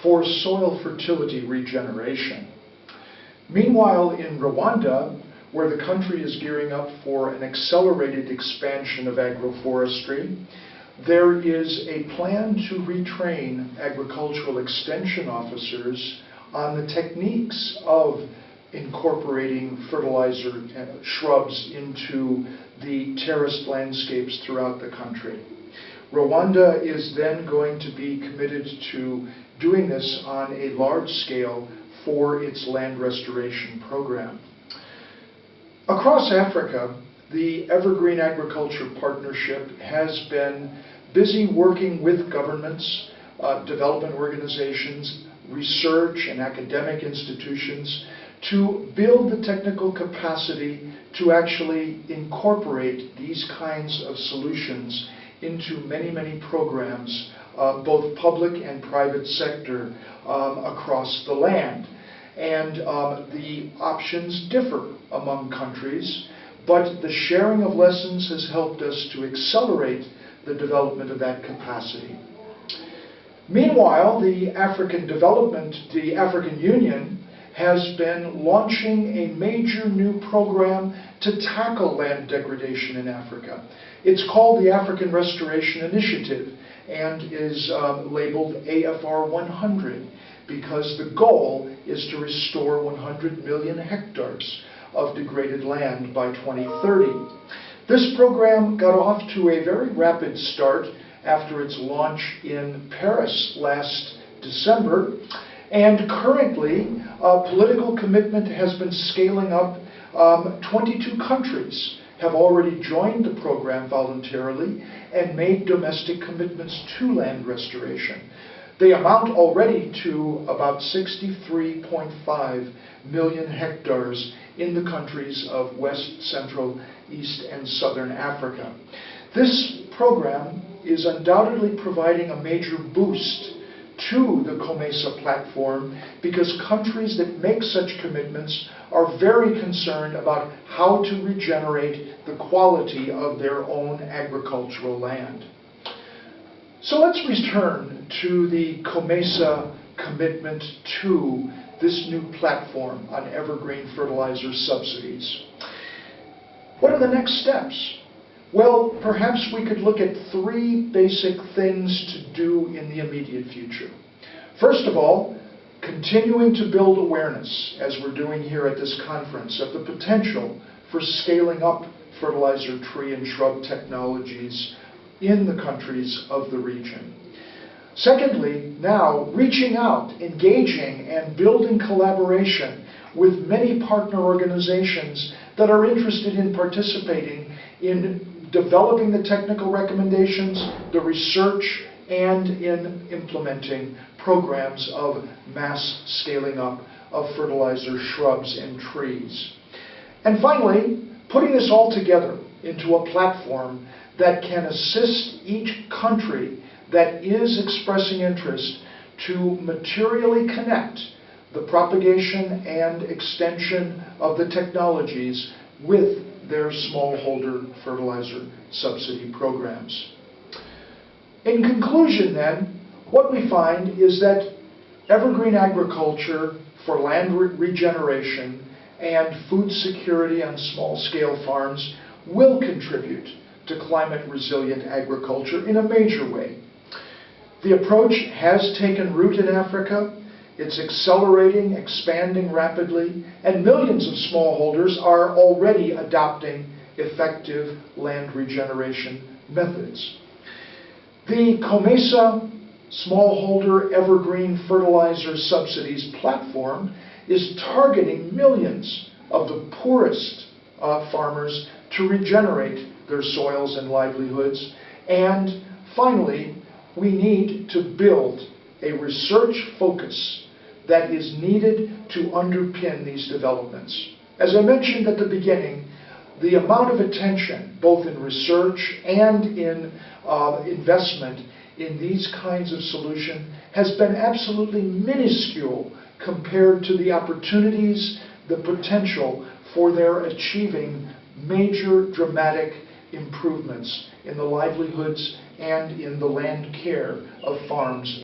for soil fertility regeneration. Meanwhile, in Rwanda, where the country is gearing up for an accelerated expansion of agroforestry, there is a plan to retrain agricultural extension officers on the techniques of incorporating fertilizer shrubs into the terraced landscapes throughout the country. Rwanda is then going to be committed to doing this on a large scale for its land restoration program. Across Africa, the EverGreen Agriculture Partnership has been busy working with governments, development organizations, research and academic institutions to build the technical capacity to actually incorporate these kinds of solutions into many, many programs, both public and private sector, across the land. And the options differ among countries, but the sharing of lessons has helped us to accelerate the development of that capacity. Meanwhile, the African Union has been launching a major new program to tackle land degradation in Africa. It's called the African Restoration Initiative and is labeled AFR 100 because the goal is to restore 100 million hectares of degraded land by 2030. This program got off to a very rapid start after its launch in Paris last December, and currently political commitment has been scaling up. 22 countries have already joined the program voluntarily and made domestic commitments to land restoration. They amount already to about 63.5 million hectares in the countries of West, Central, East, and Southern Africa. This program is undoubtedly providing a major boost to the COMESA platform because countries that make such commitments are very concerned about how to regenerate the quality of their own agricultural land. So let's return to the COMESA commitment to this new platform on EverGreen fertilizer subsidies. What are the next steps? Well, perhaps we could look at three basic things to do in the immediate future. First of all, continuing to build awareness, as we're doing here at this conference, of the potential for scaling up fertilizer, tree, and shrub technologies in the countries of the region. Secondly, now reaching out, engaging, and building collaboration with many partner organizations that are interested in participating in developing the technical recommendations, the research, and in implementing programs of mass scaling up of fertilizer, shrubs, and trees. And finally, putting this all together into a platform that can assist each country that is expressing interest to materially connect the propagation and extension of the technologies with their smallholder fertilizer subsidy programs. In conclusion then, what we find is that evergreen agriculture for land regeneration and food security on small-scale farms will contribute to climate-resilient agriculture in a major way. The approach has taken root in Africa. It's accelerating, expanding rapidly, and millions of smallholders are already adopting effective land regeneration methods. The COMESA Smallholder Evergreen Fertilizer Subsidies platform is targeting millions of the poorest farmers to regenerate their soils and livelihoods. And finally, we need to build a research focus that is needed to underpin these developments. As I mentioned at the beginning, the amount of attention, both in research and in investment in these kinds of solutions, has been absolutely minuscule compared to the opportunities, the potential for their achieving major dramatic improvements in the livelihoods and in the land care of farms